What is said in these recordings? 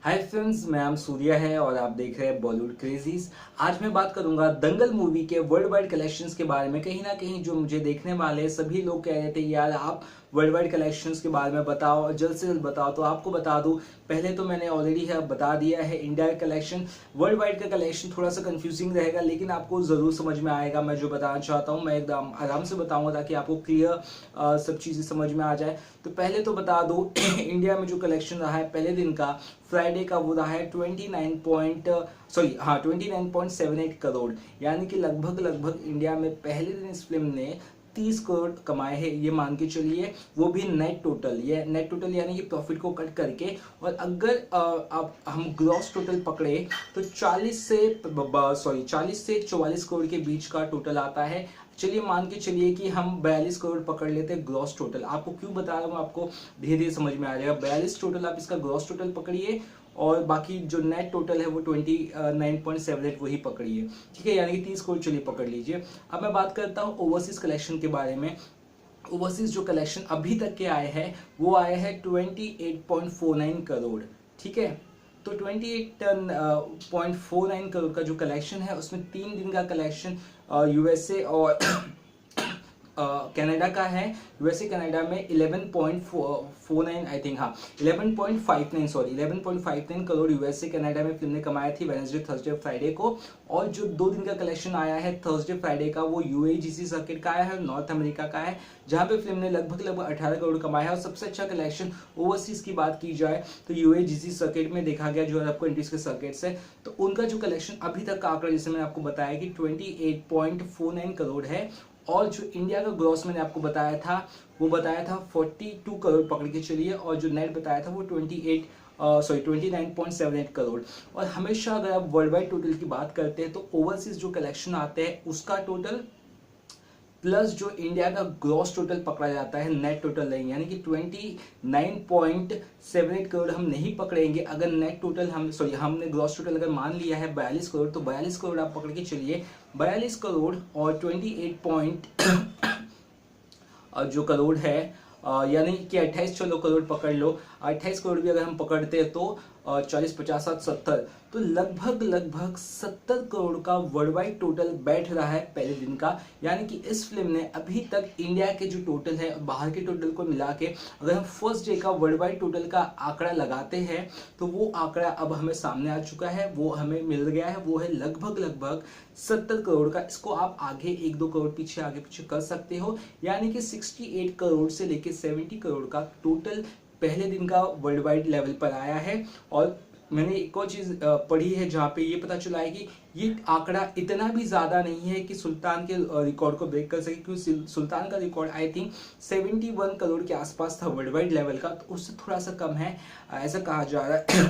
Hi friends, मैं नाम सूर्या है और आप देख रहे हैं बॉलीवुड क्रेजीज। आज मैं बात करूंगा दंगल मूवी के वर्ल्ड वाइड कलेक्शंस के बारे में। कहीं ना कहीं जो मुझे देखने वाले सभी लोग कह रहे थे यार आप वर्ल्ड वाइड कलेक्शंस के बारे में बताओ और जल्द से जल्द बताओ, तो आपको बता दूं। पहले तो मैंने ऑलरेडी है बता दिया है इंडिया का कलेक्शन। वर्ल्ड वाइड का कलेक्शन थोड़ा सा कंफ्यूजिंग रहेगा, लेकिन आपको जरूर समझ में आएगा। मैं जो बताना चाहता हूँ मैं एकदम आराम से बताऊंगा ताकि आपको क्लियर सब चीजें समझ में आ जाए। तो पहले तो बता दो इंडिया में जो कलेक्शन रहा है पहले दिन का, फ्राइडे का, वो रहा है 29.78 करोड़। यानी कि लगभग इंडिया में पहले दिन इस फिल्म ने 30 करोड़ कमाए हैं, ये मान के चलिए। वो भी नेट टोटल, ये नेट टोटल यानी कि प्रॉफिट को कट करके। और अगर आप हम ग्रॉस टोटल पकड़े तो 40 से 44 करोड़ के बीच का टोटल आता है। चलिए मान के चलिए कि हम 42 करोड़ पकड़ लेते हैं ग्रॉस टोटल। आपको क्यों बता रहा हूँ, आपको धीरे धीरे समझ में आ जाएगा। 42 टोटल आप इसका ग्रॉस टोटल पकड़िए और बाकी जो नेट टोटल है वो 29.78 वही पकड़िए, ठीक है। यानी कि 30 करोड़ चलिए पकड़ लीजिए। अब मैं बात करता हूँ ओवरसीज कलेक्शन के बारे में। ओवरसीज जो कलेक्शन अभी तक के आए हैं वो आए हैं 28.49 करोड़, ठीक है। तो 28.49 करोड़ का जो कलेक्शन है उसमें 3 दिन का कलेक्शन यूएसए और कनाडा का है। यूएसए कनाडा में 11.49 आई थिंक, हाँ 11.59 करोड़ यूएसए कनाडा में फिल्म ने कमाई थी वेडनेसडे, थर्सडे, फ्राइडे को। और जो 2 दिन का कलेक्शन आया है थर्सडे फ्राइडे का वो यूएजीसी सर्किट का आया है, नॉर्थ अमेरिका का है, जहां पे फिल्म ने लगभग 18 करोड़ कमाया है। और सबसे अच्छा कलेक्शन ओवरसीज की बात की जाए तो यूएजीसी सर्किट में देखा गया, जो आपको इंडियस के सर्किट्स है, तो उनका जो कलेक्शन अभी तक का आंकड़ा जैसे मैंने आपको बताया कि 28.49 करोड़ है। और जो इंडिया का ग्रॉस मैंने आपको बताया था वो बताया था 42 करोड़ पकड़ के चलिए, और जो नेट बताया था वो 29.78 करोड़। और हमेशा अगर आप वर्ल्ड वाइड टोटल की बात करते हैं तो ओवरसीज जो कलेक्शन आते हैं उसका टोटल प्लस जो इंडिया का ग्रॉस टोटल पकड़ा जाता है, नेट टोटल नहीं। यानी कि 29.78 करोड़ हम नहीं पकड़ेंगे अगर नेट टोटल हमने ग्रॉस टोटल अगर मान लिया है 42 करोड़, तो 42 करोड़ आप पकड़ के चलिए। 42 करोड़ और 28 पॉइंट जो करोड़ है, यानी कि 28 चलो करोड़ पकड़ लो। 28 करोड़ भी अगर हम पकड़ते हैं तो 40, 50, 60, 70, तो लगभग 70 करोड़ का वर्ल्ड वाइड टोटल बैठ रहा है पहले दिन का। यानी कि इस फिल्म ने अभी तक इंडिया के जो टोटल है बाहर के टोटल को मिला के अगर हम फर्स्ट डे का वर्ल्ड वाइड टोटल का आंकड़ा लगाते हैं तो वो आंकड़ा अब हमें सामने आ चुका है, वो हमें मिल गया है। वो है लगभग 70 करोड़ का। इसको आप आगे 1-2 करोड़ पीछे आगे पीछे कर सकते हो। यानी कि 68 करोड़ से लेके 70 करोड़ का टोटल पहले दिन का वर्ल्ड वाइड लेवल पर आया है। और मैंने एक और चीज पढ़ी है जहां पे ये पता चला है कि ये आंकड़ा इतना भी ज्यादा नहीं है कि सुल्तान के रिकॉर्ड को ब्रेक कर सके, क्योंकि सुल्तान का रिकॉर्ड आई थिंक 71 करोड़ के आसपास था वर्ल्ड वाइड लेवल का, तो उससे थोड़ा सा कम है ऐसा कहा जा रहा है।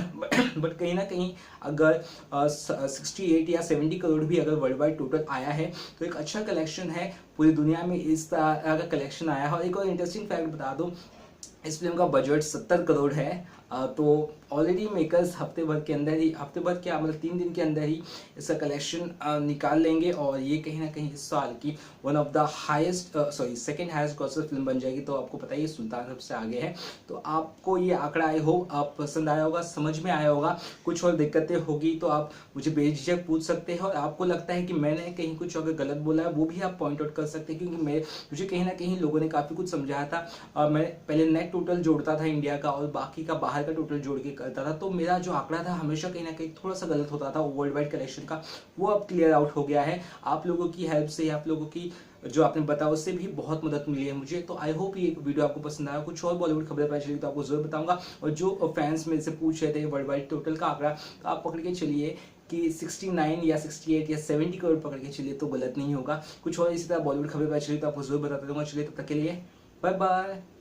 बट कहीं ना कहीं अगर 68 या 70 करोड़ भी अगर वर्ल्ड वाइड टोटल आया है तो एक अच्छा कलेक्शन है। पूरी दुनिया में इस तरह का कलेक्शन आया है। और एक और इंटरेस्टिंग फैक्ट बता दूं, इस फिल्म का बजट 70 करोड़ है। तो ऑलरेडी मेकर्स हफ्ते भर क्या मतलब 3 दिन के अंदर ही इसका कलेक्शन निकाल लेंगे। और ये कहीं ना कहीं इस साल की one of the second highest grocer film बन जाएगी। तो आपको पता ही सुल्तान सबसे आगे है। तो आपको ये आंकड़ा आई होप आप पसंद आया होगा, समझ में आया होगा। कुछ और दिक्कतें होगी तो आप मुझे बेझिझक पूछ सकते हैं। और आपको लगता है कि मैंने कहीं कुछ अगर गलत बोला है वो भी आप पॉइंट आउट कर सकते हैं, क्योंकि मुझे कहीं ना कहीं लोगों ने काफी कुछ समझाया था। मैं पहले नेट टोटल जोड़ता था इंडिया का और बाकी का बाहर का टोटल जोड़ के करता था, तो मेरा जो आंकड़ा था हमेशा कहीं ना कहीं थोड़ा सा गलत होता था वर्ल्ड वाइड कलेक्शन का। वो अब क्लियर आउट हो गया है। आप लोगों की हेल्प से, आप लोगों की जो आपने बताया उससे भी बहुत मदद मिली है मुझे। तो आई होप ये वीडियो आपको पसंद आया। कुछ और बॉलीवुड खबरें पता चली तो आपको जरूर बताऊंगा। और जो फैंस मेरे से पूछ रहे थे वर्ल्ड वाइड टोटल का आंकड़ा, तो आप पकड़ के चलिए कि 69 या 68 या 70 करोड़ पकड़ के चलिए तो गलत नहीं होगा। कुछ और इसी तरह बॉलीवुड खबरें पता चली तो आपको जरूर बताता रहूंगा। चलिए तब तक के लिए बाय बाय।